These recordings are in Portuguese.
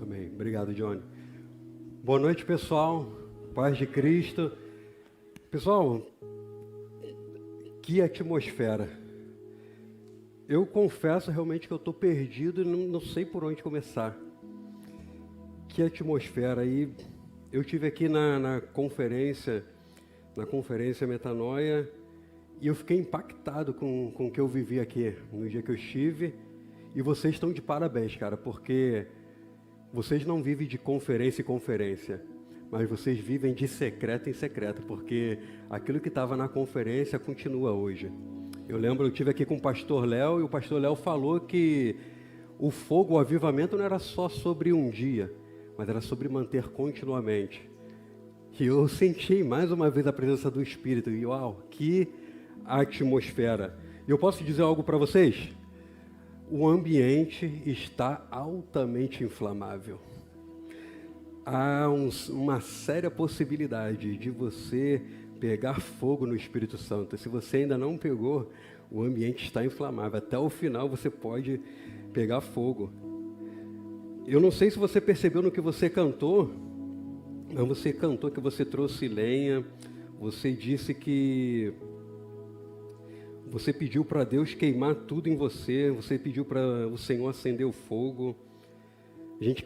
Amém. Obrigado, Johnny. Boa noite, pessoal. Paz de Cristo. Pessoal, que atmosfera. Eu confesso realmente que eu estou perdido e não sei por onde começar. Que atmosfera. E eu tive aqui na conferência Metanoia, e eu fiquei impactado com o que eu vivi aqui no dia que eu estive. E vocês estão de parabéns, cara, porque vocês não vivem de conferência em conferência, mas vocês vivem de secreto em secreto, porque aquilo que estava na conferência continua hoje. Eu lembro, eu estive aqui com o pastor Léo, e o pastor Léo falou que o fogo, o avivamento não era só sobre um dia, mas era sobre manter continuamente. E eu senti mais uma vez a presença do Espírito, e uau, que atmosfera. E eu posso dizer algo para vocês? O ambiente está altamente inflamável. Há uma séria possibilidade de você pegar fogo no Espírito Santo. Se você ainda não pegou, o ambiente está inflamável. Até o final você pode pegar fogo. Eu não sei se você percebeu no que você cantou, mas você cantou que você trouxe lenha, você disse que você pediu para Deus queimar tudo em você, você pediu para o Senhor acender o fogo. A gente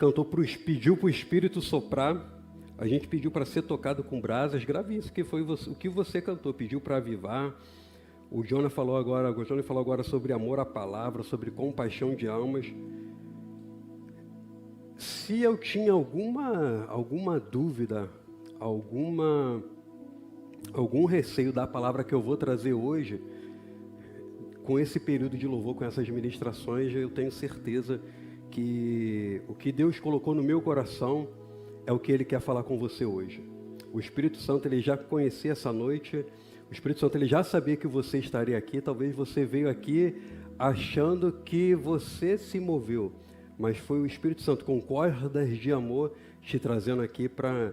pediu para o Espírito soprar, a gente pediu para ser tocado com brasas. Grave isso, que foi o que você cantou, pediu para avivar. O Johnny falou agora sobre amor à palavra, sobre compaixão de almas. Se eu tinha alguma dúvida, algum receio da palavra que eu vou trazer hoje, com esse período de louvor, com essas ministrações, eu tenho certeza que o que Deus colocou no meu coração é o que Ele quer falar com você hoje. O Espírito Santo, Ele já conhecia essa noite, o Espírito Santo, Ele já sabia que você estaria aqui. Talvez você veio aqui achando que você se moveu, mas foi o Espírito Santo com cordas de amor te trazendo aqui para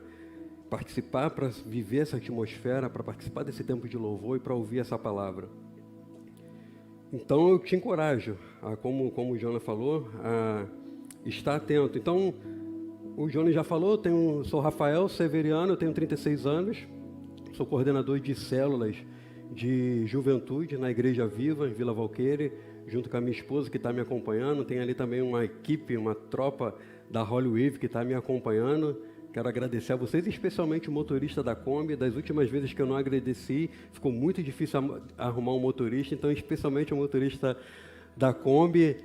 participar, para viver essa atmosfera, para participar desse tempo de louvor e para ouvir essa palavra. Então eu te encorajo, como o Jonas falou, a estar atento. Então, o Jonas já falou, sou Rafael Severiano, eu tenho 36 anos, sou coordenador de células de juventude na Igreja Viva, em Vila Valqueire, junto com a minha esposa que está me acompanhando. Tem ali também uma equipe, uma tropa da Holy Wave que está me acompanhando. Quero agradecer a vocês, especialmente o motorista da Kombi. Das últimas vezes que eu não agradeci, ficou muito difícil arrumar um motorista, então especialmente o motorista da Kombi.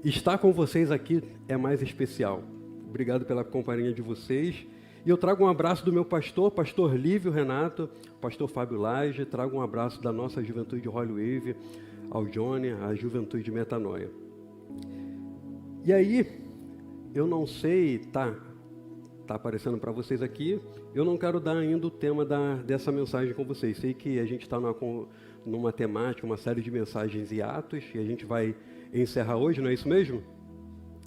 Estar com vocês aqui é mais especial. Obrigado pela companhia de vocês. E eu trago um abraço do meu pastor Lívio Renato, pastor Fábio Lage. Trago um abraço da nossa juventude Holy Wave, ao Johnny, à juventude de Metanoia. E aí, eu não sei, tá aparecendo para vocês aqui, eu não quero dar ainda o tema dessa mensagem com vocês. Sei que a gente está numa temática, uma série de mensagens e atos, e a gente vai encerrar hoje, não é isso mesmo?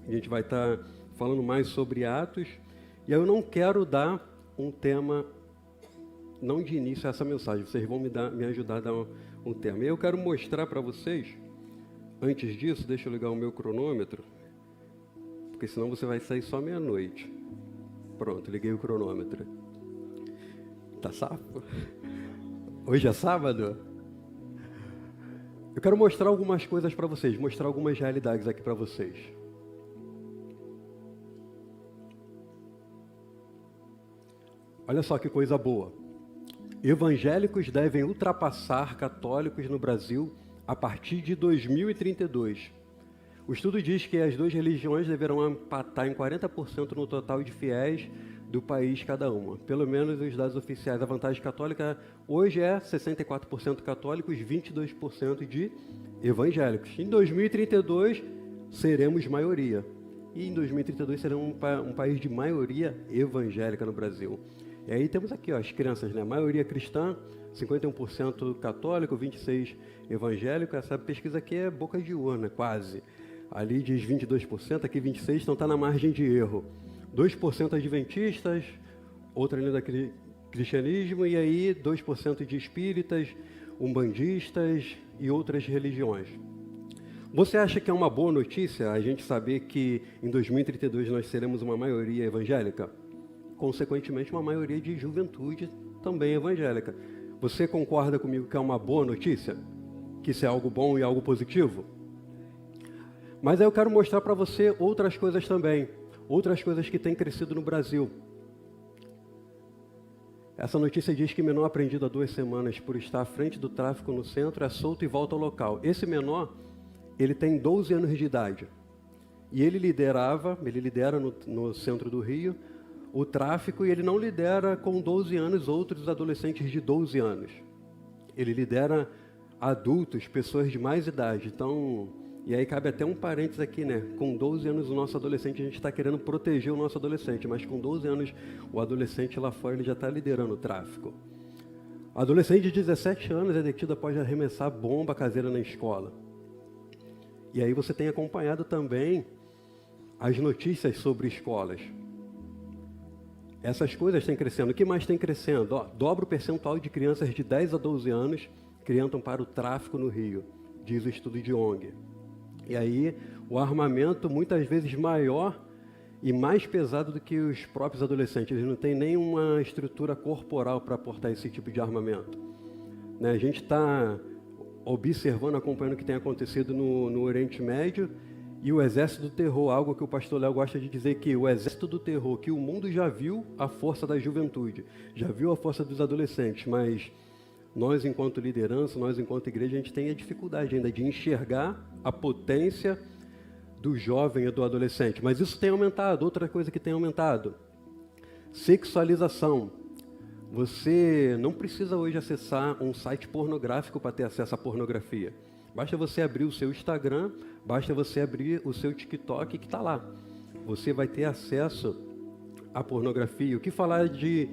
A gente vai estar falando mais sobre atos, e eu não quero dar um tema, não de início a essa mensagem, vocês vão me ajudar a dar um tema. E eu quero mostrar para vocês, antes disso, deixa eu ligar o meu cronômetro, porque senão você vai sair só meia-noite. Pronto, liguei o cronômetro. Tá sábado? Hoje é sábado? Eu quero mostrar algumas coisas para vocês, mostrar algumas realidades aqui para vocês. Olha só que coisa boa. Evangélicos devem ultrapassar católicos no Brasil a partir de 2032. O estudo diz que as duas religiões deverão empatar em 40% no total de fiéis do país cada uma. Pelo menos os dados oficiais. A vantagem católica hoje é 64% católicos, 22% de evangélicos. Em 2032 seremos maioria. E em 2032 seremos um país de maioria evangélica no Brasil. E aí temos aqui as crianças, né? Maioria cristã, 51% católico, 26% evangélico. Essa pesquisa aqui é boca de urna, quase. Ali diz 22%, aqui 26%, então está na margem de erro. 2% adventistas, outra linha do cristianismo, e aí 2% de espíritas, umbandistas e outras religiões. Você acha que é uma boa notícia a gente saber que em 2032 nós seremos uma maioria evangélica? Consequentemente, uma maioria de juventude também evangélica. Você concorda comigo que é uma boa notícia? Que isso é algo bom e algo positivo? Mas aí eu quero mostrar para você outras coisas também. Outras coisas que têm crescido no Brasil. Essa notícia diz que menor apreendido há 2 semanas por estar à frente do tráfico no centro é solto e volta ao local. Esse menor, ele tem 12 anos de idade. E ele lidera no centro do Rio o tráfico, e ele não lidera com 12 anos outros adolescentes de 12 anos. Ele lidera adultos, pessoas de mais idade. Então, e aí cabe até um parênteses aqui, né? Com 12 anos o nosso adolescente, a gente está querendo proteger o nosso adolescente, mas com 12 anos o adolescente lá fora ele já está liderando o tráfico. Adolescente de 17 anos é detido após arremessar bomba caseira na escola. E aí você tem acompanhado também as notícias sobre escolas. Essas coisas têm crescendo. O que mais tem crescendo? Dobra o percentual de crianças de 10 a 12 anos que entram para o tráfico no Rio, diz o estudo de ONG. E aí, o armamento muitas vezes maior e mais pesado do que os próprios adolescentes. Eles não têm nenhuma estrutura corporal para portar esse tipo de armamento. Né? A gente está observando, acompanhando o que tem acontecido no Oriente Médio e o exército do terror, algo que o pastor Léo gosta de dizer, que o exército do terror, que o mundo já viu a força da juventude, já viu a força dos adolescentes, mas nós, enquanto liderança, nós, enquanto igreja, a gente tem a dificuldade ainda de enxergar a potência do jovem e do adolescente. Mas isso tem aumentado. Outra coisa que tem aumentado: sexualização. Você não precisa hoje acessar um site pornográfico para ter acesso à pornografia. Basta você abrir o seu Instagram, basta você abrir o seu TikTok, que está lá. Você vai ter acesso à pornografia. O que falar de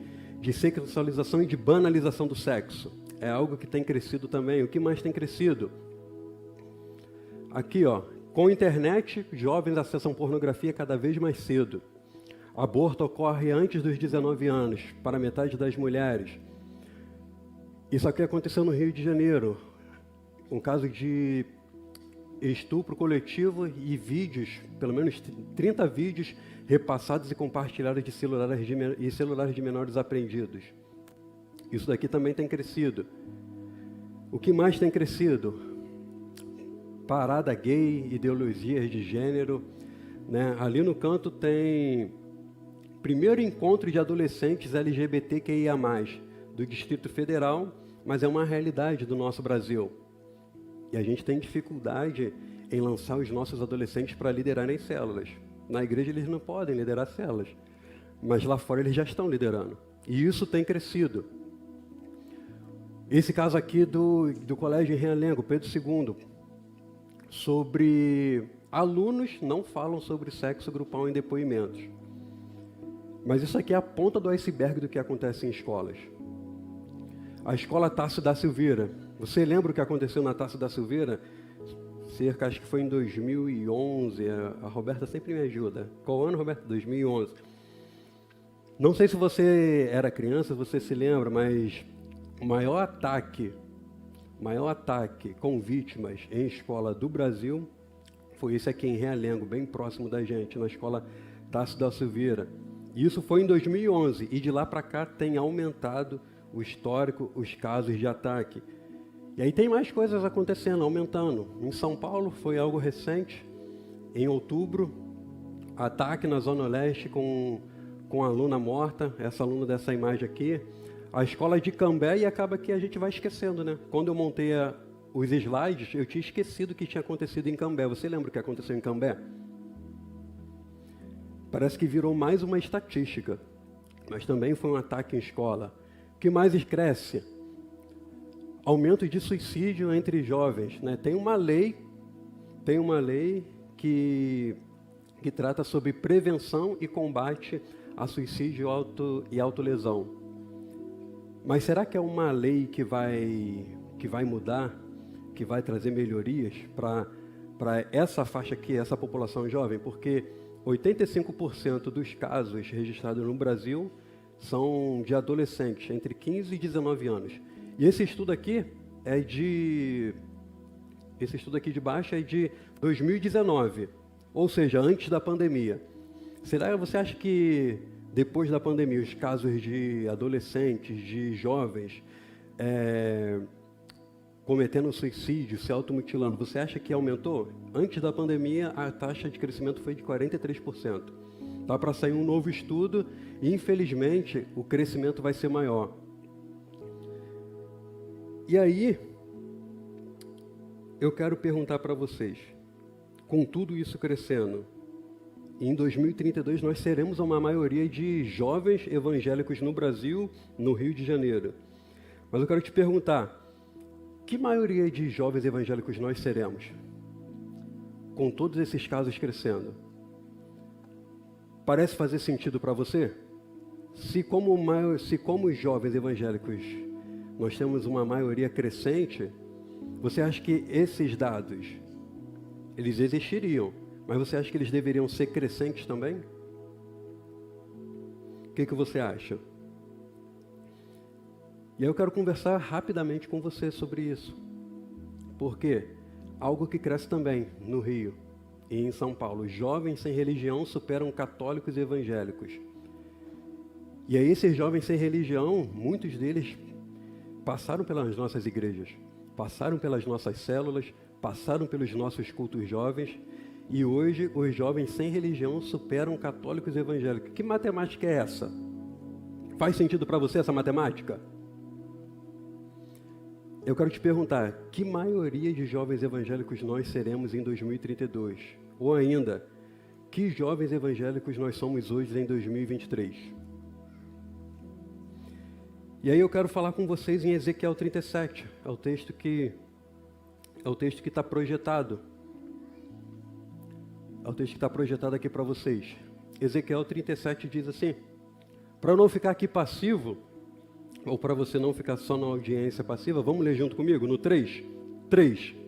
sexualização e de banalização do sexo? É algo que tem crescido também. O que mais tem crescido? Aqui, com a internet, jovens acessam pornografia cada vez mais cedo. Aborto ocorre antes dos 19 anos, para metade das mulheres. Isso aqui aconteceu no Rio de Janeiro. Um caso de estupro coletivo e vídeos, pelo menos 30 vídeos repassados e compartilhados de celulares de menores apreendidos. Isso daqui também tem crescido. O que mais tem crescido? Parada gay, ideologias de gênero. Né? Ali no canto tem primeiro encontro de adolescentes LGBTQIA+, do Distrito Federal, mas é uma realidade do nosso Brasil. E a gente tem dificuldade em lançar os nossos adolescentes para liderarem células. Na igreja eles não podem liderar células, mas lá fora eles já estão liderando. E isso tem crescido. Esse caso aqui do colégio em Realengo, Pedro II, sobre alunos não falam sobre sexo grupal em depoimentos. Mas isso aqui é a ponta do iceberg do que acontece em escolas. A escola Tasso da Silveira. Você lembra o que aconteceu na Tasso da Silveira? Acho que foi em 2011. A Roberta sempre me ajuda. Qual ano, Roberta? 2011. Não sei se você era criança, você se lembra, mas o maior ataque com vítimas em escola do Brasil foi esse aqui em Realengo, bem próximo da gente, na escola Tasso da Silveira. Isso foi em 2011 e de lá para cá tem aumentado o histórico, os casos de ataque. E aí tem mais coisas acontecendo, aumentando. Em São Paulo foi algo recente, em outubro, ataque na Zona Leste com a aluna morta, essa aluna dessa imagem aqui. A escola de Cambé, e acaba que a gente vai esquecendo, né? Quando eu montei os slides, eu tinha esquecido o que tinha acontecido em Cambé. Você lembra o que aconteceu em Cambé? Parece que virou mais uma estatística, mas também foi um ataque em escola. O que mais cresce? Aumento de suicídio entre jovens, né? Tem uma lei que trata sobre prevenção e combate a suicídio e autolesão. Mas será que é uma lei que vai mudar, que vai trazer melhorias para essa faixa aqui, essa população jovem? Porque 85% dos casos registrados no Brasil são de adolescentes, entre 15 e 19 anos. E esse estudo aqui é de Esse estudo aqui de baixo é de 2019, ou seja, antes da pandemia. Você acha que depois da pandemia, os casos de adolescentes, de jovens, cometendo suicídio, se automutilando, você acha que aumentou? Antes da pandemia, a taxa de crescimento foi de 43%. Está para sair um novo estudo e, infelizmente, o crescimento vai ser maior. E aí, eu quero perguntar para vocês, com tudo isso crescendo, em 2032 nós seremos uma maioria de jovens evangélicos no Brasil, no Rio de Janeiro. Mas eu quero te perguntar, que maioria de jovens evangélicos nós seremos? Com todos esses casos crescendo. Parece fazer sentido para você? Se como jovens evangélicos nós temos uma maioria crescente, você acha que esses dados, eles existiriam, mas você acha que eles deveriam ser crescentes também? O que você acha? E aí eu quero conversar rapidamente com você sobre isso. Porque algo que cresce também no Rio e em São Paulo, jovens sem religião superam católicos e evangélicos. E aí esses jovens sem religião, muitos deles passaram pelas nossas igrejas, passaram pelas nossas células, passaram pelos nossos cultos jovens, e hoje os jovens sem religião superam católicos e evangélicos. Que matemática é essa? Faz sentido para você essa matemática? Eu quero te perguntar, que maioria de jovens evangélicos nós seremos em 2032? Ou ainda, que jovens evangélicos nós somos hoje em 2023? E aí eu quero falar com vocês em Ezequiel 37, é o texto que está projetado. É o texto que está projetado aqui para vocês. Ezequiel 37 diz assim, para eu não ficar aqui passivo, ou para você não ficar só na audiência passiva, vamos ler junto comigo, no 3. 3.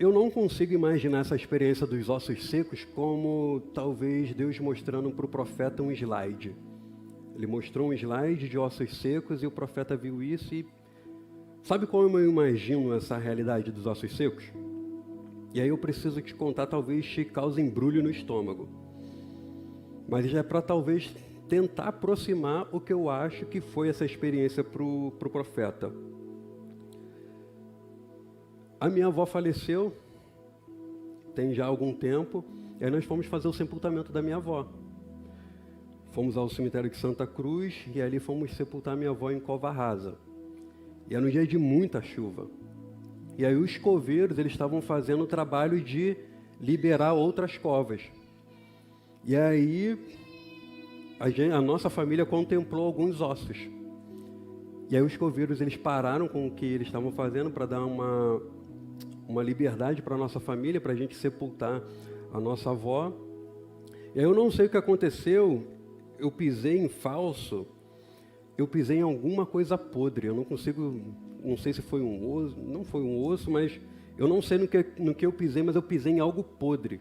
Eu não consigo imaginar essa experiência dos ossos secos como talvez Deus mostrando para o profeta um slide. Ele mostrou um slide de ossos secos e o profeta viu isso e... Sabe como eu imagino essa realidade dos ossos secos? E aí eu preciso te contar, talvez te cause embrulho no estômago. Mas já é para talvez tentar aproximar o que eu acho que foi essa experiência para o profeta. A minha avó faleceu, tem já algum tempo, e aí nós fomos fazer o sepultamento da minha avó. Fomos ao cemitério de Santa Cruz, e ali fomos sepultar minha avó em Cova Rasa. E era um dia de muita chuva. E aí os coveiros, eles estavam fazendo o trabalho de liberar outras covas. E aí a nossa família contemplou alguns ossos. E aí os coveiros, eles pararam com o que eles estavam fazendo para dar uma liberdade para a nossa família, para a gente sepultar a nossa avó. E aí eu não sei o que aconteceu, eu pisei em falso, eu pisei em alguma coisa podre, eu não sei se foi um osso, não foi um osso, mas eu não sei no que eu pisei, mas eu pisei em algo podre.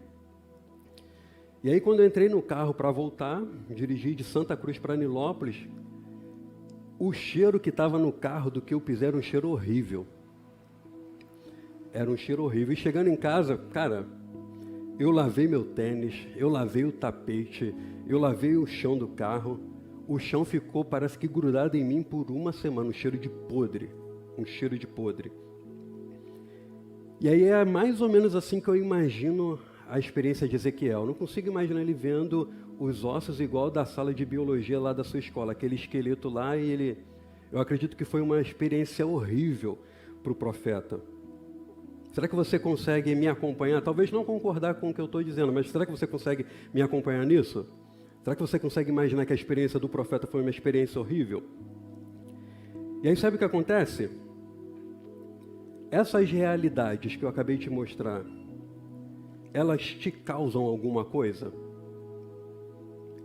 E aí quando eu entrei no carro para voltar, dirigi de Santa Cruz para Nilópolis, o cheiro que estava no carro do que eu pisei era um cheiro horrível. Era um cheiro horrível. E chegando em casa, cara, eu lavei meu tênis, eu lavei o tapete, eu lavei o chão do carro. O chão ficou, parece que grudado em mim por uma semana, um cheiro de podre. Um cheiro de podre. E aí é mais ou menos assim que eu imagino a experiência de Ezequiel. Eu não consigo imaginar ele vendo os ossos igual da sala de biologia lá da sua escola, aquele esqueleto lá, e ele... Eu acredito que foi uma experiência horrível para o profeta. Será que você consegue me acompanhar? Talvez não concordar com o que eu estou dizendo, mas será que você consegue me acompanhar nisso? Será que você consegue imaginar que a experiência do profeta foi uma experiência horrível? E aí sabe o que acontece? Essas realidades que eu acabei de te mostrar, elas te causam alguma coisa?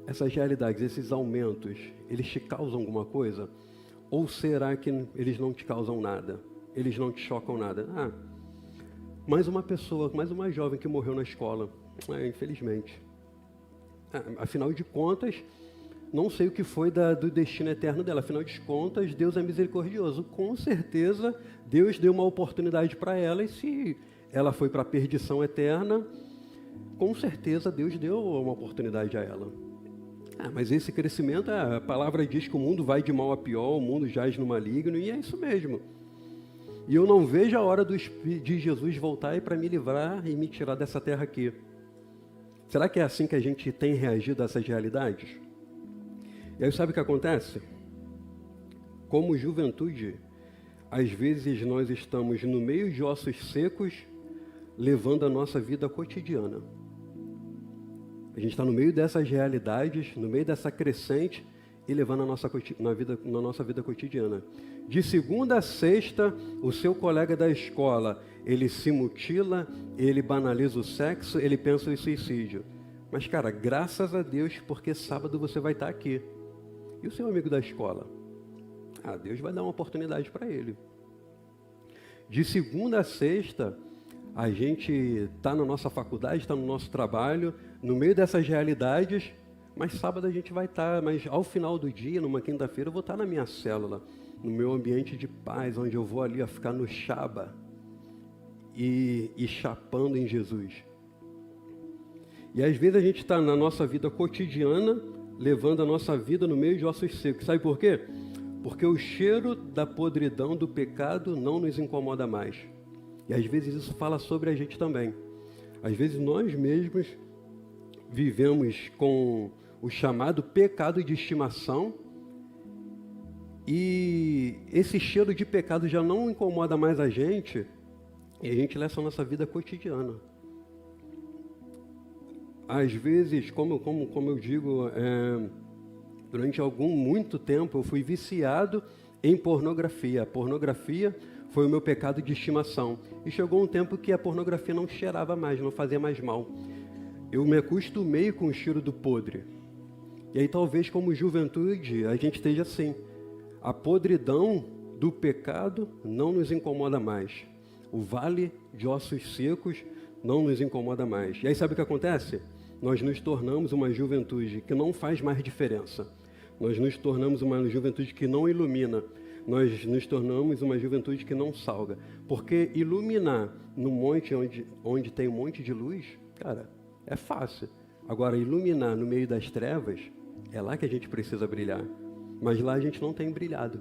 Essas realidades, esses aumentos, eles te causam alguma coisa? Ou será que eles não te causam nada? Eles não te chocam nada? Ah, mais uma pessoa, mais uma jovem que morreu na escola. Infelizmente. Afinal de contas, não sei o que foi do destino eterno dela. Afinal de contas, Deus é misericordioso. Com certeza, Deus deu uma oportunidade para ela. E se ela foi para a perdição eterna, com certeza Deus deu uma oportunidade a ela. Mas esse crescimento, a palavra diz que o mundo vai de mal a pior, o mundo jaz no maligno, e é isso mesmo. E eu não vejo a hora de Jesus voltar para me livrar e me tirar dessa terra aqui. Será que é assim que a gente tem reagido a essas realidades? E aí sabe o que acontece? Como juventude, às vezes nós estamos no meio de ossos secos, levando a nossa vida cotidiana. A gente está no meio dessas realidades, no meio dessa crescente e levando na nossa vida cotidiana. De segunda a sexta, o seu colega da escola, ele se mutila, ele banaliza o sexo, ele pensa em suicídio. Mas, cara, graças a Deus, porque sábado você vai estar aqui. E o seu amigo da escola? Deus vai dar uma oportunidade para ele. De segunda a sexta, a gente está na nossa faculdade, está no nosso trabalho, no meio dessas realidades, mas sábado a gente vai estar, mas ao final do dia, numa quinta-feira, eu vou estar na minha célula, no meu ambiente de paz, onde eu vou ali a ficar no Shaba e chapando em Jesus. E às vezes a gente está na nossa vida cotidiana, levando a nossa vida no meio de ossos secos. Sabe por quê? Porque o cheiro da podridão do pecado não nos incomoda mais. E às vezes isso fala sobre a gente também. Às vezes nós mesmos vivemos com o chamado pecado de estimação e esse cheiro de pecado já não incomoda mais a gente e a gente leva a nossa vida cotidiana. Às vezes, como eu digo, durante muito tempo eu fui viciado em pornografia. A pornografia foi o meu pecado de estimação. E chegou um tempo que a pornografia não cheirava mais, não fazia mais mal. Eu me acostumei com o cheiro do podre. E aí talvez como juventude a gente esteja assim. A podridão do pecado não nos incomoda mais. O vale de ossos secos não nos incomoda mais. E aí sabe o que acontece? Nós nos tornamos uma juventude que não faz mais diferença. Nós nos tornamos uma juventude que não ilumina. Nós nos tornamos uma juventude que não salga. Porque iluminar no monte onde tem um monte de luz, cara, é fácil. Agora, iluminar no meio das trevas, é lá que a gente precisa brilhar. Mas lá a gente não tem brilhado.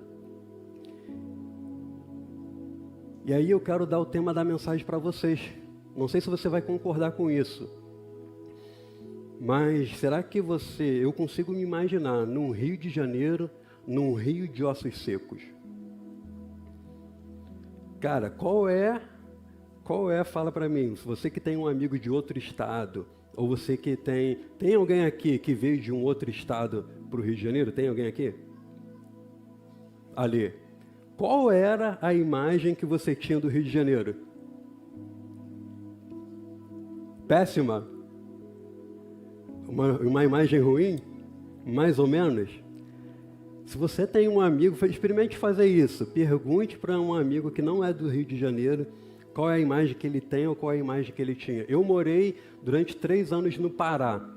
E aí eu quero dar o tema da mensagem para vocês. Não sei se você vai concordar com isso. Mas será que eu consigo me imaginar num Rio de Janeiro, num rio de ossos secos? Cara, qual é, fala para mim, você que tem um amigo de outro estado, ou você que tem alguém aqui que veio de um outro estado para o Rio de Janeiro? Tem alguém aqui? Ali. Qual era a imagem que você tinha do Rio de Janeiro? Péssima? Uma imagem ruim? Mais ou menos? Se você tem um amigo, experimente fazer isso. Pergunte para um amigo que não é do Rio de Janeiro qual é a imagem que ele tem ou qual é a imagem que ele tinha. Eu morei durante 3 anos no Pará.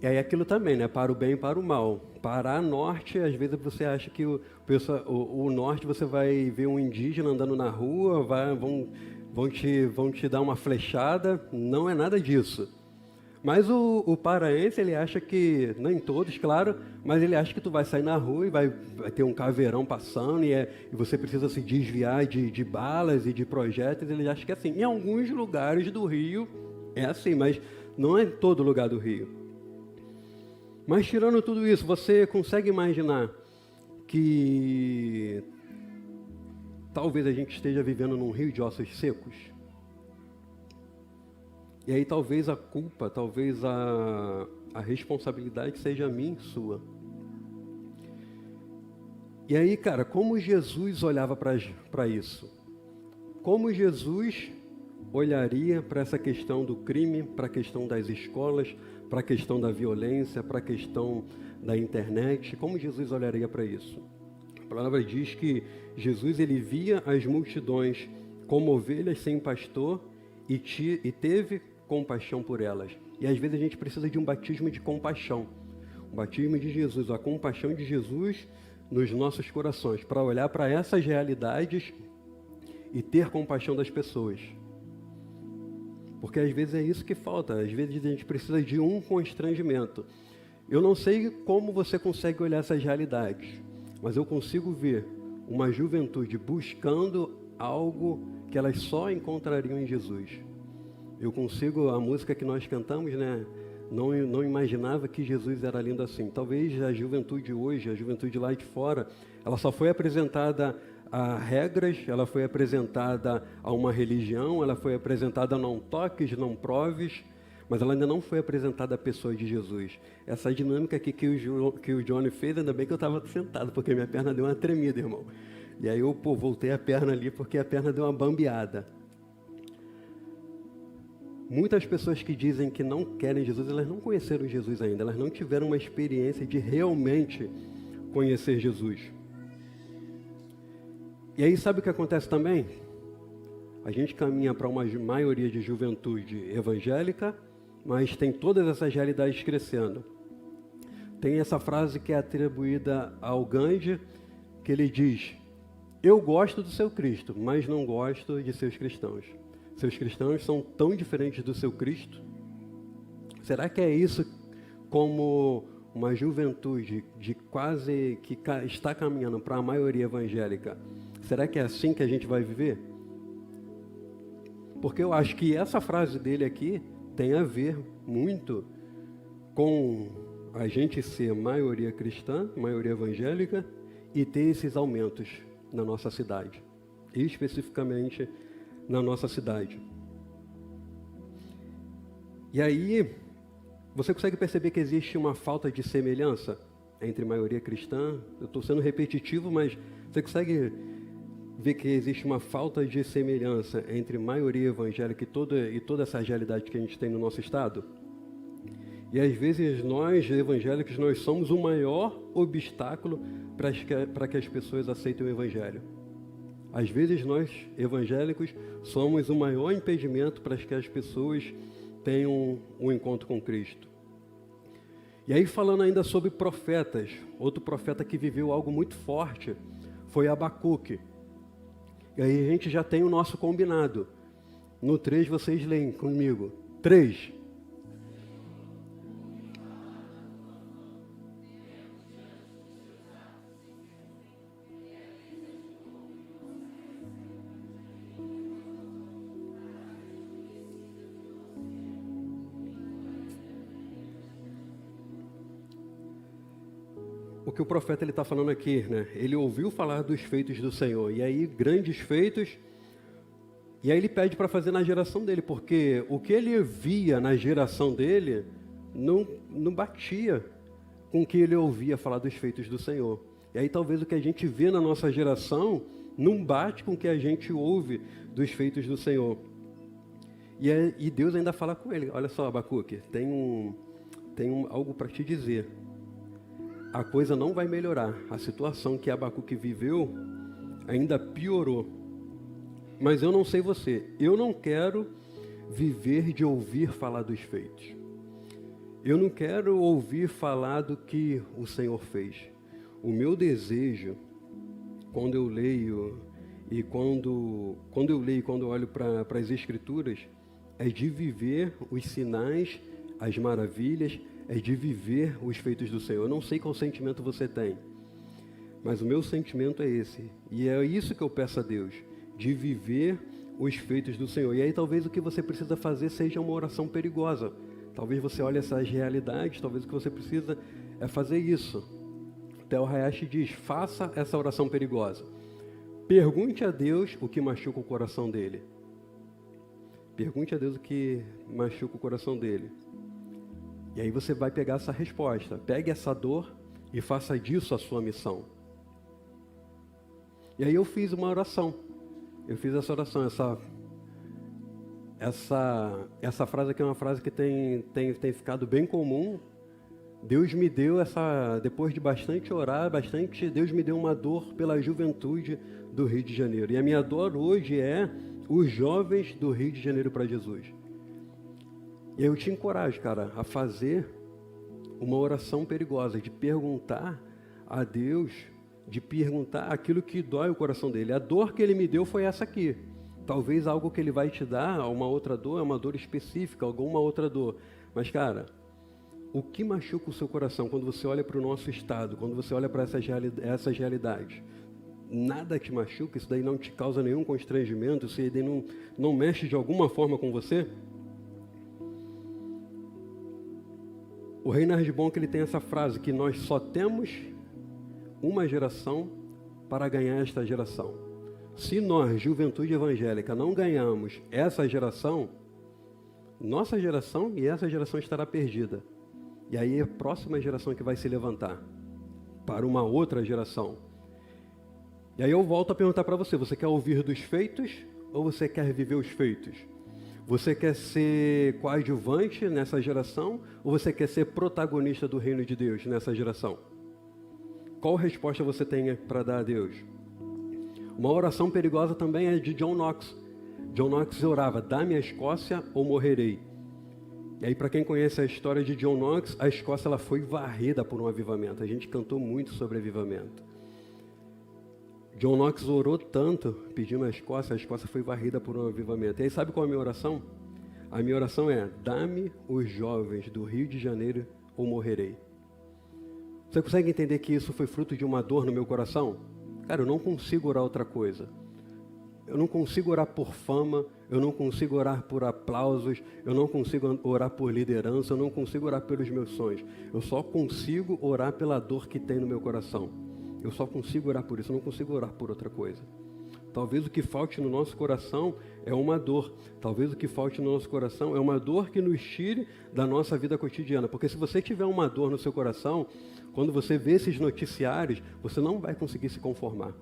E aí aquilo também, né? Para o bem e para o mal. Pará Norte, às vezes você acha que o Norte você vai ver um indígena andando na rua, vão te dar uma flechada. Não é nada disso. Mas o paraense, ele acha que, nem todos, claro, mas ele acha que tu vai sair na rua e vai ter um caveirão passando e você precisa se desviar de balas e de projéteis. Ele acha que é assim. Em alguns lugares do Rio é assim, mas não é em todo lugar do Rio. Mas tirando tudo isso, você consegue imaginar que talvez a gente esteja vivendo num rio de ossos secos? E aí talvez a culpa, talvez a responsabilidade seja minha e sua. E aí, cara, como Jesus olhava para isso? Como Jesus olharia para essa questão do crime, para a questão das escolas, para a questão da violência, para a questão da internet? Como Jesus olharia para isso? A palavra diz que Jesus ele via as multidões como ovelhas sem pastor e teve compaixão por elas. E às vezes a gente precisa de um batismo de compaixão. O batismo de Jesus, a compaixão de Jesus nos nossos corações, para olhar para essas realidades e ter compaixão das pessoas. Porque às vezes é isso que falta, às vezes a gente precisa de um constrangimento. Eu não sei como você consegue olhar essas realidades, mas eu consigo ver uma juventude buscando algo que elas só encontrariam em Jesus. Eu consigo, a música que nós cantamos, né? Não imaginava que Jesus era lindo assim. Talvez a juventude hoje, a juventude lá de fora, ela só foi apresentada a regras, ela foi apresentada a uma religião, ela foi apresentada a não toques, não proves, mas ela ainda não foi apresentada à pessoa de Jesus. Essa dinâmica aqui que o Johnny fez, ainda bem que eu estava sentado, porque minha perna deu uma tremida, irmão. E aí eu voltei a perna ali, porque a perna deu uma bambeada. Muitas pessoas que dizem que não querem Jesus, elas não conheceram Jesus ainda, elas não tiveram uma experiência de realmente conhecer Jesus. E aí sabe o que acontece também? A gente caminha para uma maioria de juventude evangélica, mas tem todas essas realidades crescendo. Tem essa frase que é atribuída ao Gandhi, que ele diz: eu gosto do seu Cristo, mas não gosto de seus cristãos. Seus cristãos são tão diferentes do seu Cristo? Será que é isso como uma juventude de quase que está caminhando para a maioria evangélica? Será que é assim que a gente vai viver? Porque eu acho que essa frase dele aqui tem a ver muito com a gente ser maioria cristã, maioria evangélica, e ter esses aumentos na nossa cidade, e especificamente na nossa cidade. E aí, você consegue perceber que existe uma falta de semelhança entre maioria cristã? Eu estou sendo repetitivo, mas você consegue ver que existe uma falta de semelhança entre maioria evangélica e toda essa realidade que a gente tem no nosso estado? E às vezes nós, evangélicos, nós somos o maior obstáculo para que as pessoas aceitem o evangelho. Às vezes nós, evangélicos, somos o maior impedimento para que as pessoas tenham um encontro com Cristo. E aí, falando ainda sobre profetas, outro profeta que viveu algo muito forte foi Abacuque. E aí a gente já tem o nosso combinado. No 3 vocês leem comigo. 3. O que o profeta está falando aqui, né? Ele ouviu falar dos feitos do Senhor, e aí grandes feitos, e aí ele pede para fazer na geração dele, porque o que ele via na geração dele não batia com o que ele ouvia falar dos feitos do Senhor. E aí talvez o que a gente vê na nossa geração não bate com o que a gente ouve dos feitos do Senhor. E Deus ainda fala com ele: olha só, Abacuque, tem algo para te dizer. A coisa não vai melhorar. A situação que Abacuque viveu ainda piorou. Mas eu não sei você, eu não quero viver de ouvir falar dos feitos. Eu não quero ouvir falar do que o Senhor fez. O meu desejo, quando eu leio e quando eu olho para as Escrituras, é de viver os sinais, as maravilhas, é de viver os feitos do Senhor. Eu não sei qual sentimento você tem, mas o meu sentimento é esse. E é isso que eu peço a Deus, de viver os feitos do Senhor. E aí talvez o que você precisa fazer seja uma oração perigosa. Talvez você olhe essas realidades, talvez o que você precisa é fazer isso. Theo Hayashi diz: faça essa oração perigosa. Pergunte a Deus o que machuca o coração dele. Pergunte a Deus o que machuca o coração dele. E aí você vai pegar essa resposta. Pegue essa dor e faça disso a sua missão. E aí eu fiz uma oração. Eu fiz essa oração, Essa frase aqui é uma frase que tem ficado bem comum. Deus me deu depois de bastante orar, Deus me deu uma dor pela juventude do Rio de Janeiro. E a minha dor hoje é os jovens do Rio de Janeiro para Jesus. E eu te encorajo, cara, a fazer uma oração perigosa, de perguntar a Deus, de perguntar aquilo que dói o coração dele. A dor que ele me deu foi essa aqui. Talvez algo que ele vai te dar, uma outra dor, é uma dor específica, alguma outra dor. Mas, cara, o que machuca o seu coração quando você olha para o nosso estado, quando você olha para essas realidades? Nada te machuca, isso daí não te causa nenhum constrangimento, isso daí não mexe de alguma forma com você? O Reinhard Bonk, ele tem essa frase, que nós só temos uma geração para ganhar esta geração. Se nós, juventude evangélica, não ganhamos essa geração, nossa geração e essa geração estará perdida. E aí é a próxima geração que vai se levantar para uma outra geração. E aí eu volto a perguntar para você, você quer ouvir dos feitos ou você quer viver os feitos? Você quer ser coadjuvante nessa geração ou você quer ser protagonista do reino de Deus nessa geração? Qual resposta você tem para dar a Deus? Uma oração perigosa também é de John Knox. John Knox orava, dá-me a Escócia ou morrerei. E aí, para quem conhece a história de John Knox, a Escócia ela foi varrida por um avivamento. A gente cantou muito sobre avivamento. John Knox orou tanto, pedindo a Escócia foi varrida por um avivamento. E aí, sabe qual é a minha oração? A minha oração é, dá-me os jovens do Rio de Janeiro ou morrerei. Você consegue entender que isso foi fruto de uma dor no meu coração? Cara, eu não consigo orar outra coisa. Eu não consigo orar por fama, eu não consigo orar por aplausos, eu não consigo orar por liderança, eu não consigo orar pelos meus sonhos. Eu só consigo orar pela dor que tem no meu coração. Eu só consigo orar por isso, eu não consigo orar por outra coisa. Talvez o que falte no nosso coração é uma dor. Talvez o que falte no nosso coração é uma dor que nos tire da nossa vida cotidiana. Porque se você tiver uma dor no seu coração, quando você vê esses noticiários, você não vai conseguir se conformar.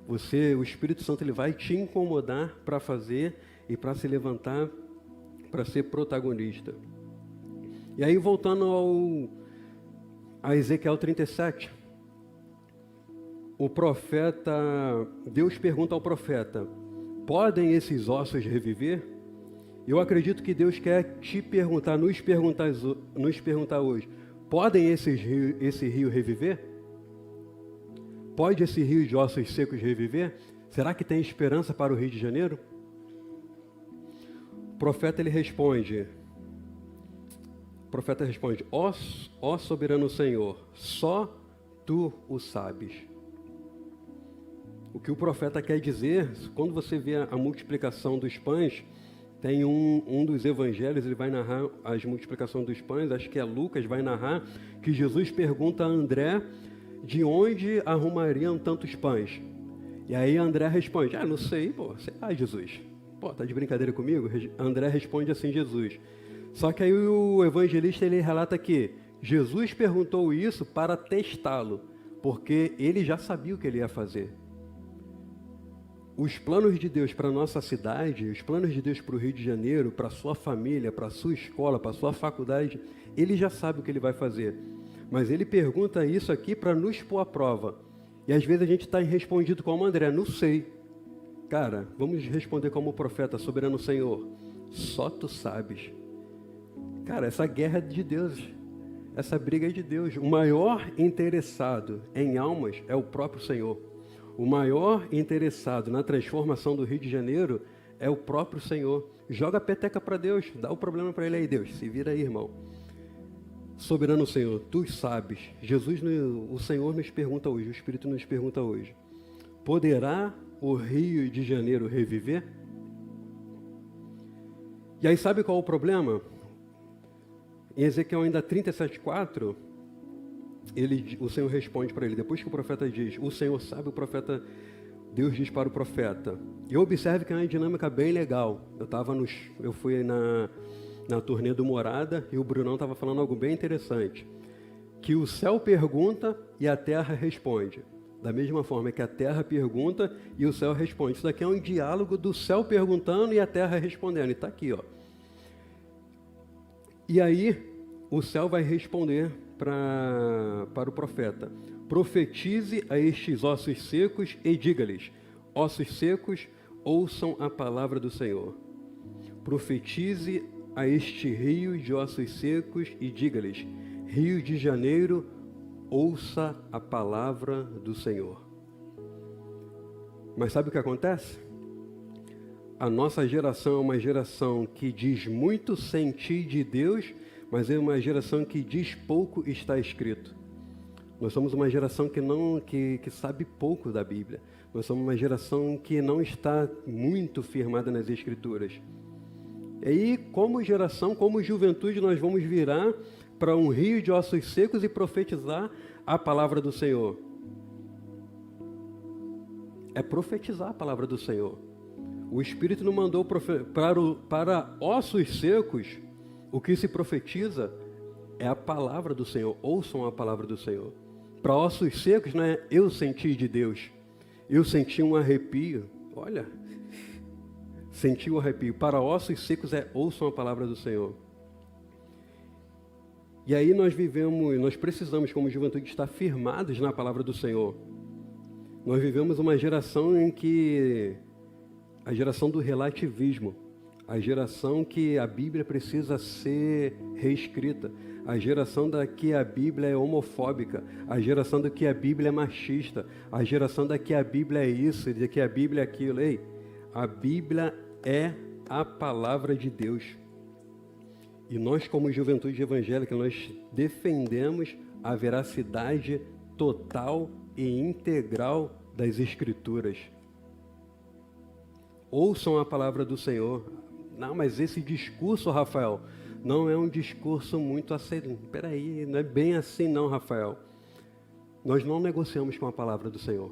O Espírito Santo, ele vai te incomodar para fazer e para se levantar, para ser protagonista. E aí, voltando a Ezequiel 37, o profeta, Deus pergunta ao profeta, podem esses ossos reviver? Eu acredito que Deus quer te perguntar, nos perguntar hoje, podem esse rio reviver? Pode esse rio de ossos secos reviver? Será que tem esperança para o Rio de Janeiro? O profeta responde, ó soberano Senhor, só tu o sabes. O que o profeta quer dizer, quando você vê a multiplicação dos pães, tem um dos evangelhos, ele vai narrar as multiplicações dos pães, acho que é Lucas, vai narrar que Jesus pergunta a André de onde arrumariam tantos pães. E aí André responde, não sei, sei lá, Jesus. Tá de brincadeira comigo? André responde assim, Jesus. Só que aí o evangelista, ele relata que Jesus perguntou isso para testá-lo, porque ele já sabia o que ele ia fazer. Os planos de Deus para a nossa cidade, os planos de Deus para o Rio de Janeiro, para a sua família, para a sua escola, para a sua faculdade, ele já sabe o que ele vai fazer. Mas ele pergunta isso aqui para nos pôr à prova. E às vezes a gente está respondido como André, não sei. Cara, vamos responder como profeta, soberano Senhor, só tu sabes. Cara, essa guerra é de Deus, essa briga é de Deus. O maior interessado em almas é o próprio Senhor. O maior interessado na transformação do Rio de Janeiro é o próprio Senhor. Joga a peteca para Deus, dá o problema para ele aí, Deus, se vira aí, irmão. Soberano Senhor, tu sabes. Jesus, o Senhor nos pergunta hoje, o Espírito nos pergunta hoje, poderá o Rio de Janeiro reviver? E aí sabe qual é o problema? Em Ezequiel ainda 37:4, o Senhor responde para ele, depois que o profeta diz, o Senhor sabe, Deus diz para o profeta. E observe que é uma dinâmica bem legal. Eu fui na turnê do Morada e o Brunão estava falando algo bem interessante. Que o céu pergunta e a terra responde. Da mesma forma que a terra pergunta e o céu responde. Isso daqui é um diálogo do céu perguntando e a terra respondendo. E está aqui, ó. E aí, o céu vai responder para o profeta: profetize a estes ossos secos e diga-lhes: ossos secos, ouçam a palavra do Senhor. Profetize a este rio de ossos secos e diga-lhes: Rio de Janeiro, ouça a palavra do Senhor. Mas sabe o que acontece? A nossa geração é uma geração que diz muito sentir de Deus, mas é uma geração que diz pouco está escrito. Nós somos uma geração que sabe pouco da Bíblia. Nós somos uma geração que não está muito firmada nas Escrituras. E aí, como geração, como juventude, nós vamos virar para um rio de ossos secos e profetizar a palavra do Senhor. É profetizar a palavra do Senhor. O Espírito não mandou para ossos secos. O que se profetiza é a palavra do Senhor. Ouçam a palavra do Senhor. Para ossos secos, não é eu senti de Deus. Eu senti um arrepio. Olha, senti um arrepio. Para ossos secos é ouçam a palavra do Senhor. E aí nós precisamos, como juventude, estar firmados na palavra do Senhor. Nós vivemos uma geração em que a geração do relativismo, a geração que a Bíblia precisa ser reescrita, a geração da que a Bíblia é homofóbica, a geração da que a Bíblia é machista, a geração da que a Bíblia é isso, de que a Bíblia é aquilo. Ei, a Bíblia é a palavra de Deus. E nós, como juventude evangélica, nós defendemos a veracidade total e integral das Escrituras. Ouçam a palavra do Senhor. Não, mas esse discurso, Rafael, não é um discurso muito assim. Peraí, não é bem assim não, Rafael. Nós não negociamos com a palavra do Senhor.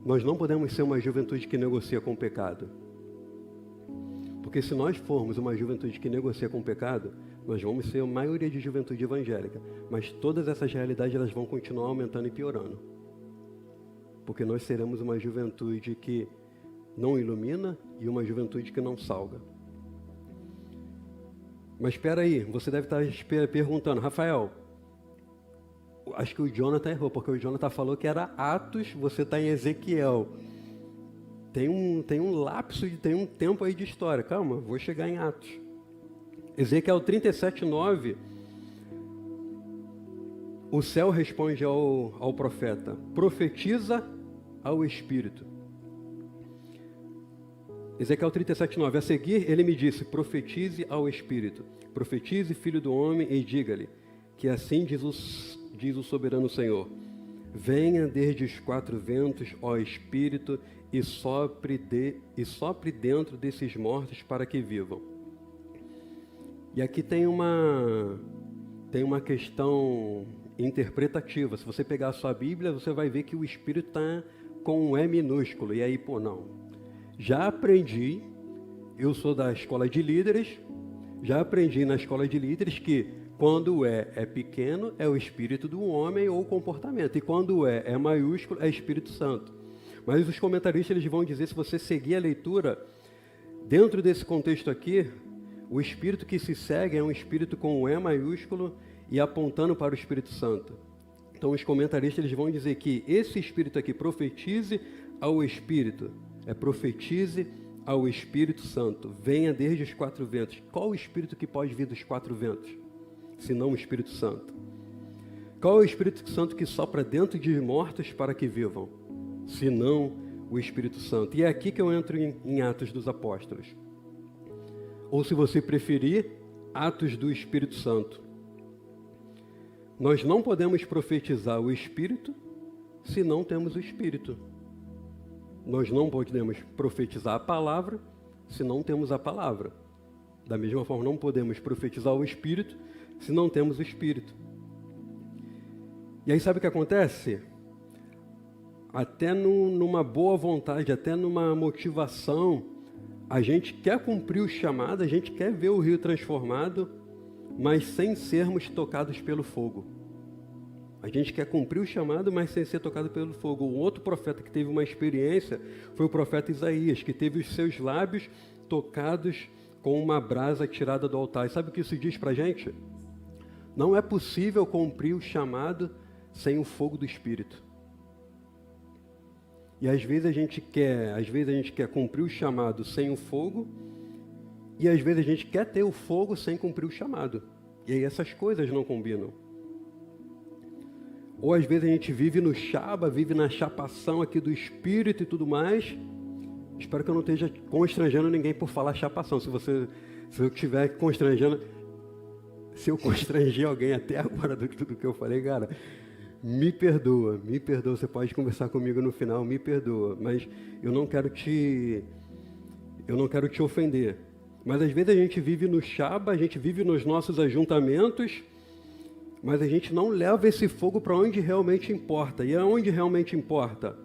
Nós não podemos ser uma juventude que negocia com o pecado. Porque se nós formos uma juventude que negocia com o pecado, nós vamos ser a maioria de juventude evangélica. Mas todas essas realidades elas vão continuar aumentando e piorando. Porque nós seremos uma juventude que não ilumina e uma juventude que não salga. Mas espera aí, você deve estar perguntando, Rafael, acho que o Jonathan errou, porque o Jonathan falou que era Atos, você está em Ezequiel. Tem um lapso, tem um tempo aí de história. Calma, vou chegar em Atos. Ezequiel 37:9, o céu responde ao profeta, profetiza ao Espírito. Ezequiel 37:9, a seguir ele me disse, profetize ao Espírito, profetize, filho do homem, e diga-lhe, que assim diz o soberano Senhor, venha desde os quatro ventos, ó Espírito, e sopre dentro desses mortos para que vivam. E aqui tem uma questão interpretativa. Se você pegar a sua Bíblia, você vai ver que o Espírito está com um E minúsculo. E aí, não. Já aprendi, eu sou da escola de líderes, já aprendi na escola de líderes que quando o E é pequeno, é o Espírito do homem ou o comportamento. E quando o E é maiúsculo, é Espírito Santo. Mas os comentaristas eles vão dizer, se você seguir a leitura, dentro desse contexto aqui, o Espírito que se segue é um Espírito com um E maiúsculo e apontando para o Espírito Santo. Então os comentaristas eles vão dizer que esse Espírito aqui, profetize ao Espírito, profetize ao Espírito Santo, venha desde os quatro ventos. Qual o Espírito que pode vir dos quatro ventos, se não o Espírito Santo? Qual é o Espírito Santo que sopra dentro de mortos para que vivam, se não o Espírito Santo? E é aqui que eu entro em Atos dos Apóstolos. Ou se você preferir, Atos do Espírito Santo. Nós não podemos profetizar o Espírito se não temos o Espírito. Nós não podemos profetizar a palavra se não temos a palavra. Da mesma forma, não podemos profetizar o Espírito se não temos o Espírito. E aí sabe o que acontece? Até numa boa vontade, até numa motivação, a gente quer cumprir o chamado, a gente quer ver o rio transformado, mas sem sermos tocados pelo fogo. A gente quer cumprir o chamado, mas sem ser tocado pelo fogo. Um outro profeta que teve uma experiência foi o profeta Isaías, que teve os seus lábios tocados com uma brasa tirada do altar. E sabe o que isso diz para a gente? Não é possível cumprir o chamado sem o fogo do Espírito. E às vezes a gente quer cumprir o chamado sem o fogo, e às vezes a gente quer ter o fogo sem cumprir o chamado. E aí essas coisas não combinam. Ou às vezes a gente vive no chaba, vive na chapação aqui do Espírito e tudo mais. Espero que eu não esteja constrangendo ninguém por falar chapação. Se eu estiver constrangendo, se eu constranger alguém até agora do que eu falei, cara, me perdoa, você pode conversar comigo no final, me perdoa, mas eu não quero te ofender. Mas às vezes a gente vive no chaba, a gente vive nos nossos ajuntamentos, mas a gente não leva esse fogo para onde realmente importa. E aonde realmente importa?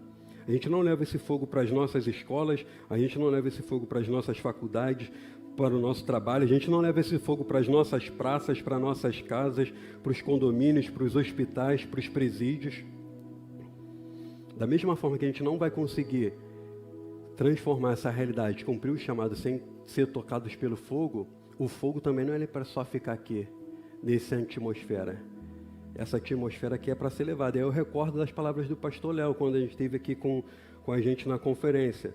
A gente não leva esse fogo para as nossas escolas, a gente não leva esse fogo para as nossas faculdades, para o nosso trabalho, a gente não leva esse fogo para as nossas praças, para nossas casas, para os condomínios, para os hospitais, para os presídios. Da mesma forma que a gente não vai conseguir transformar essa realidade, cumprir o chamado sem ser tocados pelo fogo, o fogo também não é para só ficar aqui, nessa atmosfera. Essa atmosfera aqui é para ser levada. Eu recordo das palavras do pastor Léo, quando a gente esteve aqui com a gente na conferência.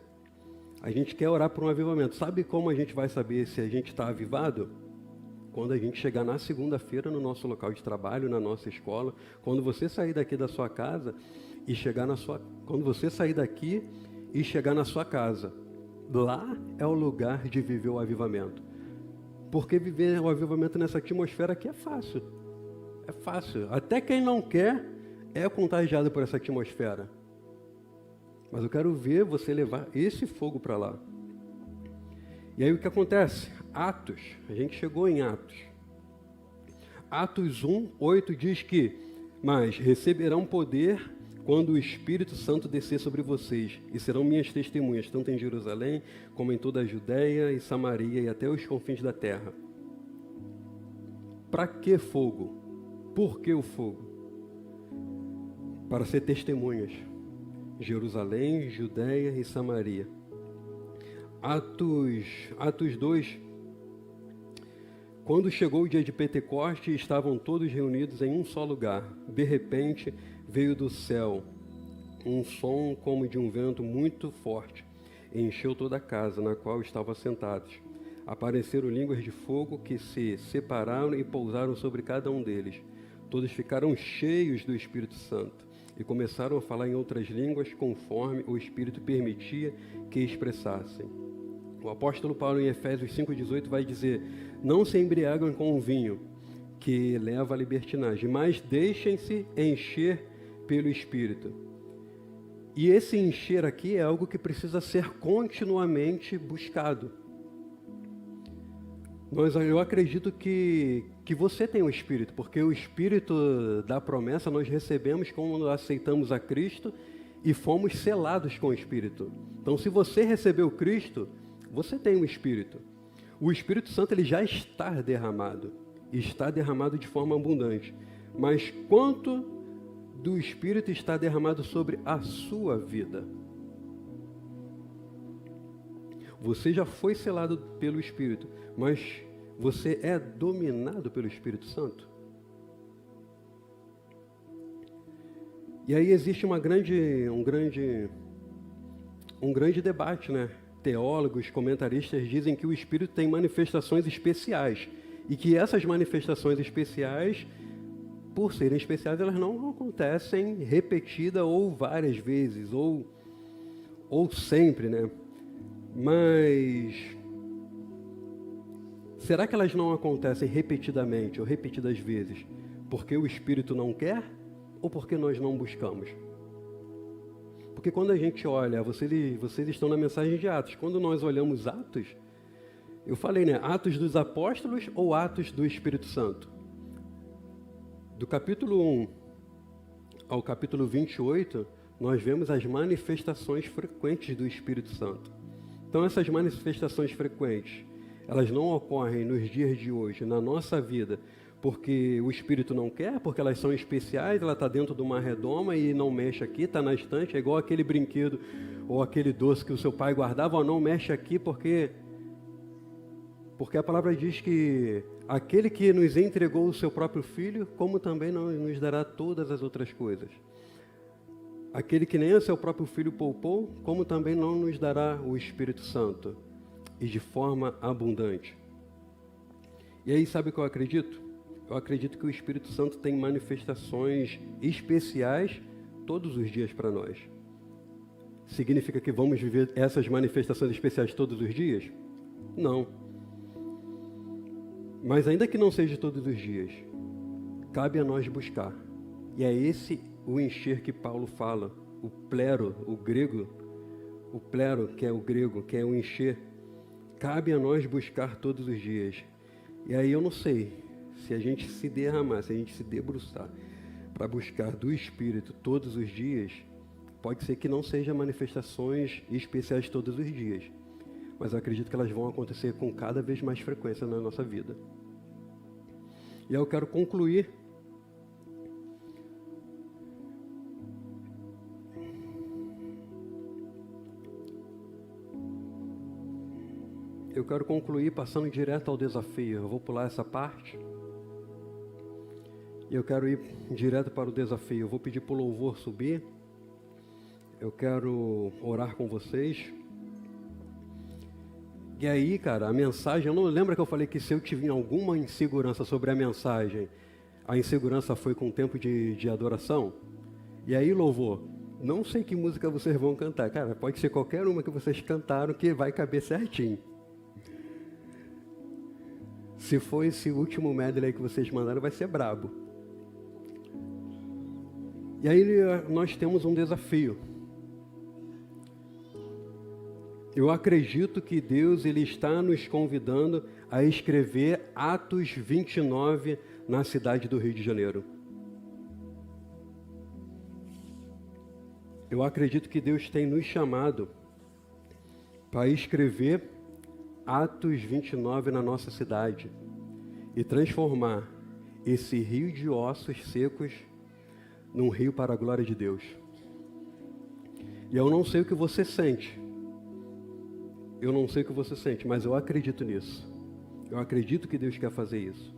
A gente quer orar por um avivamento. Sabe como a gente vai saber se a gente está avivado? Quando a gente chegar na segunda-feira no nosso local de trabalho, na nossa escola, quando você sair daqui da sua casa e quando você sair daqui e chegar na sua casa, lá é o lugar de viver o avivamento. Porque viver o avivamento nessa atmosfera aqui é fácil. É fácil. Até quem não quer é contagiado por essa atmosfera. Mas eu quero ver você levar esse fogo para lá. E aí o que acontece? Atos. A gente chegou em Atos. Atos 1:8 diz que: mas receberão poder quando o Espírito Santo descer sobre vocês, e serão minhas testemunhas, tanto em Jerusalém, como em toda a Judéia e Samaria, e até os confins da terra. Para que fogo? Por que o fogo? Para ser testemunhas. Jerusalém, Judéia e Samaria. Atos 2. Quando chegou o dia de Pentecoste, estavam todos reunidos em um só lugar. De repente, veio do céu um som como de um vento muito forte, e encheu toda a casa na qual estavam assentados. Apareceram línguas de fogo que se separaram e pousaram sobre cada um deles. Todos ficaram cheios do Espírito Santo e começaram a falar em outras línguas conforme o Espírito permitia que expressassem. O apóstolo Paulo, em Efésios 5:18, vai dizer: não se embriagam com o vinho, que leva à libertinagem, mas deixem-se encher pelo Espírito. E esse encher aqui é algo que precisa ser continuamente buscado. Eu acredito que você tem o Espírito, porque o Espírito da promessa nós recebemos quando aceitamos a Cristo e fomos selados com o Espírito. Então, se você recebeu Cristo, você tem o Espírito. O Espírito Santo ele já está derramado de forma abundante. Mas quanto do Espírito está derramado sobre a sua vida? Você já foi selado pelo Espírito, mas você é dominado pelo Espírito Santo? E aí existe um grande debate, né? Teólogos, comentaristas dizem que o Espírito tem manifestações especiais e que essas manifestações especiais, por serem especiais, elas não acontecem repetida ou várias vezes, ou sempre, né? Mas será que elas não acontecem repetidamente ou repetidas vezes porque o Espírito não quer ou porque nós não buscamos? Porque quando a gente olha, vocês estão na mensagem de Atos, quando nós olhamos Atos, eu falei, né? Atos dos Apóstolos ou Atos do Espírito Santo? Do capítulo 1 ao capítulo 28, nós vemos as manifestações frequentes do Espírito Santo. Então, essas manifestações frequentes, elas não ocorrem nos dias de hoje, na nossa vida, porque o Espírito não quer, porque elas são especiais, ela está dentro de uma redoma e não mexe aqui, está na estante, é igual aquele brinquedo ou aquele doce que o seu pai guardava, ou não mexe aqui, porque a palavra diz que aquele que nos entregou o seu próprio Filho, como também não nos dará todas as outras coisas. Aquele que nem o seu próprio Filho poupou, como também não nos dará o Espírito Santo, e de forma abundante. E aí, sabe o que eu acredito? Eu acredito que o Espírito Santo tem manifestações especiais todos os dias para nós. Significa que vamos viver essas manifestações especiais todos os dias? Não. Mas ainda que não seja todos os dias, cabe a nós buscar. E é esse o encher que Paulo fala, o plero, o grego, o plero, que é o grego, que é o encher. Cabe a nós buscar todos os dias. E aí eu não sei, se a gente se derramar, se a gente se debruçar para buscar do Espírito todos os dias, pode ser que não sejam manifestações especiais todos os dias, mas eu acredito que elas vão acontecer com cada vez mais frequência na nossa vida. E eu quero concluir passando direto ao desafio. Eu vou pular essa parte e eu quero ir direto para o desafio. Eu vou pedir para o louvor subir. Eu quero orar com vocês. E aí, cara, a mensagem, eu não lembro que eu falei que se eu tiver alguma insegurança sobre a mensagem, a insegurança foi com o tempo de adoração? E aí, louvor, não sei que música vocês vão cantar. Cara, pode ser qualquer uma que vocês cantaram que vai caber certinho. Se for esse último medley que vocês mandaram, vai ser brabo. E aí nós temos um desafio. Eu acredito que Deus ele está nos convidando a escrever Atos 29 na cidade do Rio de Janeiro. Eu acredito que Deus tem nos chamado para escrever Atos 29 na nossa cidade e transformar esse rio de ossos secos num rio para a glória de Deus. E eu não sei o que você sente. Eu não sei o que você sente, mas eu acredito nisso. Eu acredito que Deus quer fazer isso.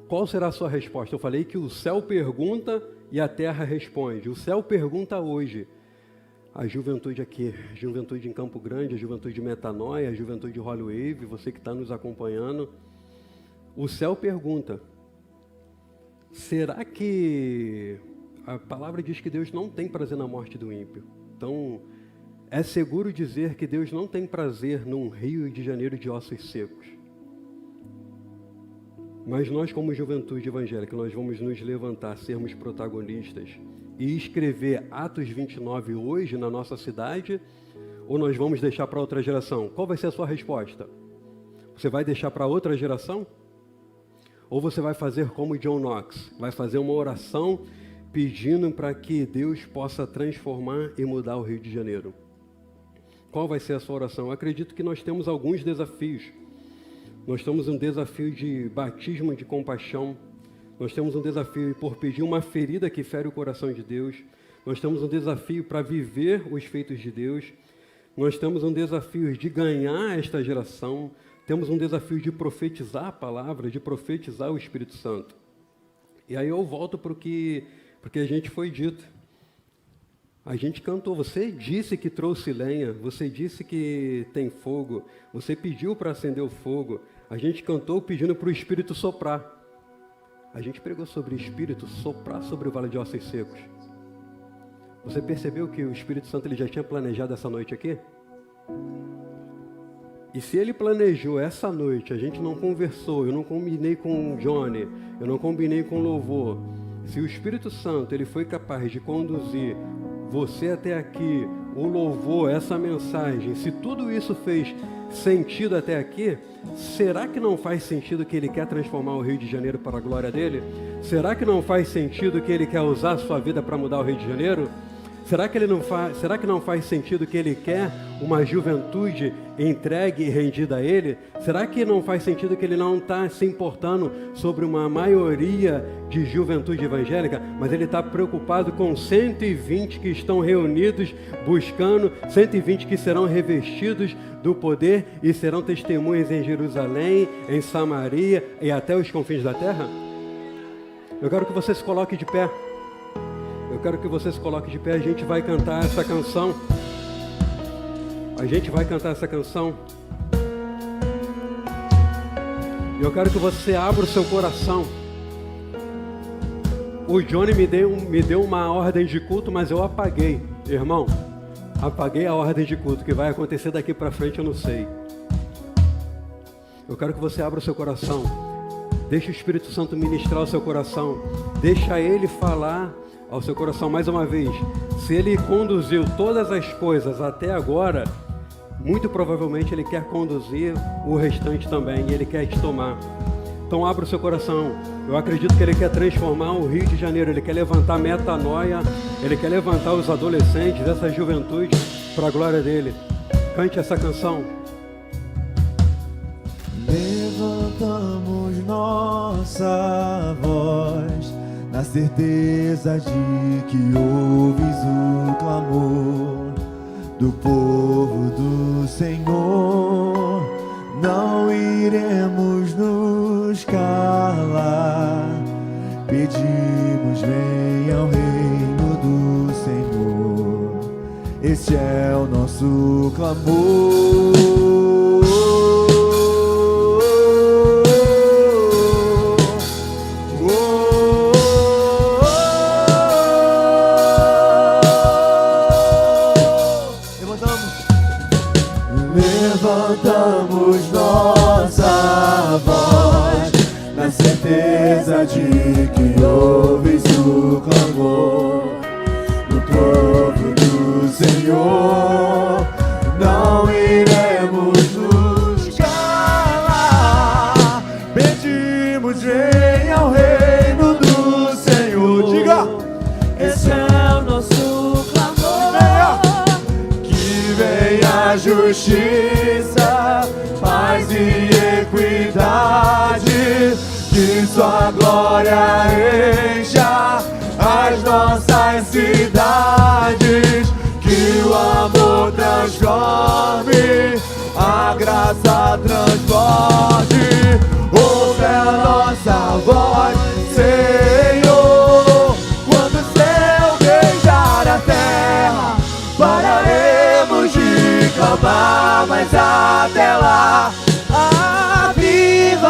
Qual será a sua resposta? Eu falei que o céu pergunta e a terra responde. O céu pergunta hoje. A juventude aqui, a juventude em Campo Grande, a juventude de Metanoia, a juventude de Holy Wave, você que está nos acompanhando. O céu pergunta, será que a palavra diz que Deus não tem prazer na morte do ímpio? Então, é seguro dizer que Deus não tem prazer num Rio de Janeiro de ossos secos. Mas nós, como juventude evangélica, nós vamos nos levantar, sermos protagonistas e escrever Atos 29 hoje na nossa cidade, ou nós vamos deixar para outra geração? Qual vai ser a sua resposta? Você vai deixar para outra geração? Ou você vai fazer como John Knox, vai fazer uma oração pedindo para que Deus possa transformar e mudar o Rio de Janeiro? Qual vai ser a sua oração? Eu acredito que nós temos alguns desafios. Nós temos um desafio de batismo de compaixão. Nós temos um desafio por pedir uma ferida que fere o coração de Deus. Nós temos um desafio para viver os feitos de Deus. Nós temos um desafio de ganhar esta geração. Temos um desafio de profetizar a palavra, de profetizar o Espírito Santo. E aí eu volto para o que a gente foi dito. A gente cantou, você disse que trouxe lenha, você disse que tem fogo, você pediu para acender o fogo. A gente cantou pedindo para o Espírito soprar. A gente pregou sobre o Espírito soprar sobre o vale de ossos secos. Você percebeu que o Espírito Santo ele já tinha planejado essa noite aqui? E se ele planejou essa noite, a gente não conversou, eu não combinei com o Johnny, eu não combinei com o louvor. Se o Espírito Santo ele foi capaz de conduzir você até aqui, o louvor, essa mensagem, se tudo isso fez sentido até aqui, será que não faz sentido que ele quer transformar o Rio de Janeiro para a glória dele? Será que não faz sentido que ele quer usar a sua vida para mudar o Rio de Janeiro? Será que não faz sentido que ele quer uma juventude entregue e rendida a ele? Será que não faz sentido que ele não está se importando sobre uma maioria de juventude evangélica, mas ele está preocupado com 120 que estão reunidos buscando, 120 que serão revestidos do poder e serão testemunhas em Jerusalém, em Samaria e até os confins da terra? Eu quero que você se coloque de pé. Eu quero que você se coloque de pé. A gente vai cantar essa canção. E eu quero que você abra o seu coração. O Johnny me deu uma ordem de culto, mas eu apaguei. Irmão, apaguei a ordem de culto. O que vai acontecer daqui para frente eu não sei. Eu quero que você abra o seu coração. Deixa o Espírito Santo ministrar o seu coração. Deixa Ele falar ao seu coração mais uma vez. Se Ele conduziu todas as coisas até agora, muito provavelmente Ele quer conduzir o restante também, e Ele quer te tomar. Então abra o seu coração. Eu acredito que Ele quer transformar o Rio de Janeiro. Ele quer levantar metanoia. Ele quer levantar os adolescentes, essa juventude, para a glória dEle. Cante essa canção. Levantamos nossa voz na certeza de que ouves o clamor do povo do Senhor. Não iremos nos calar, pedimos, venha ao reino do Senhor. Este é o nosso clamor. Levantamos nossa voz na certeza de que ouves o clamor do povo do Senhor. Não iremos nos calar, pedimos, venha ao reino do Senhor. Diga! Esse é o nosso clamor. Que venha a justiça, paz e equidade, que sua glória encha as nossas cidades, que o amor transforme, a graça transborde. Ouve a nossa voz, Senhor, quando o céu beijar a terra, pararemos de clamar, mas até lá, aviva-nos,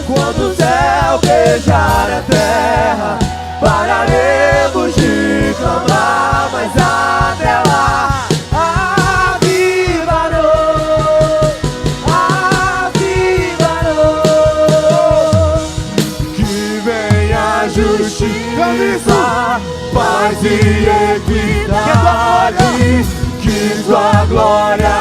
quando o céu beijar a terra, pararemos de clamar, mas até lá, aviva-nos, que venha a justiça, paz e equidade, que sua glória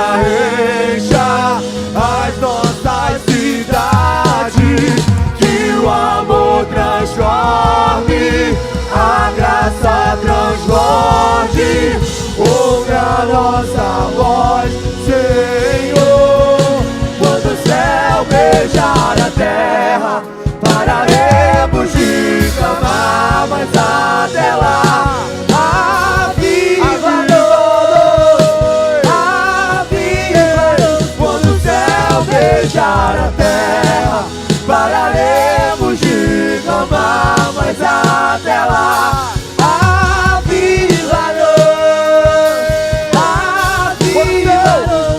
encha as nossas cidades, que o amor transforme, a graça transborde. Ouve a nossa voz, Senhor, quando o céu beijar a terra, pararemos de clamar, mas até lá, beijar a terra, pararemos de clamar, mas até lá, aviva-nos,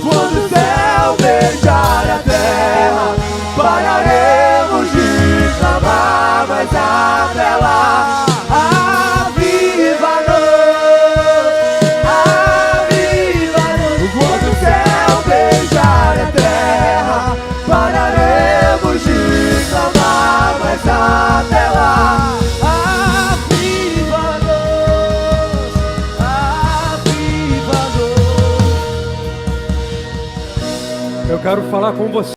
quando o céu beijar a terra, pararemos de clamar, mas até lá, aviva-nos, quando o céu beijar a terra, pararemos de clamar, mas até lá, aviva-nos, aviva-nos. Eu quero falar com você.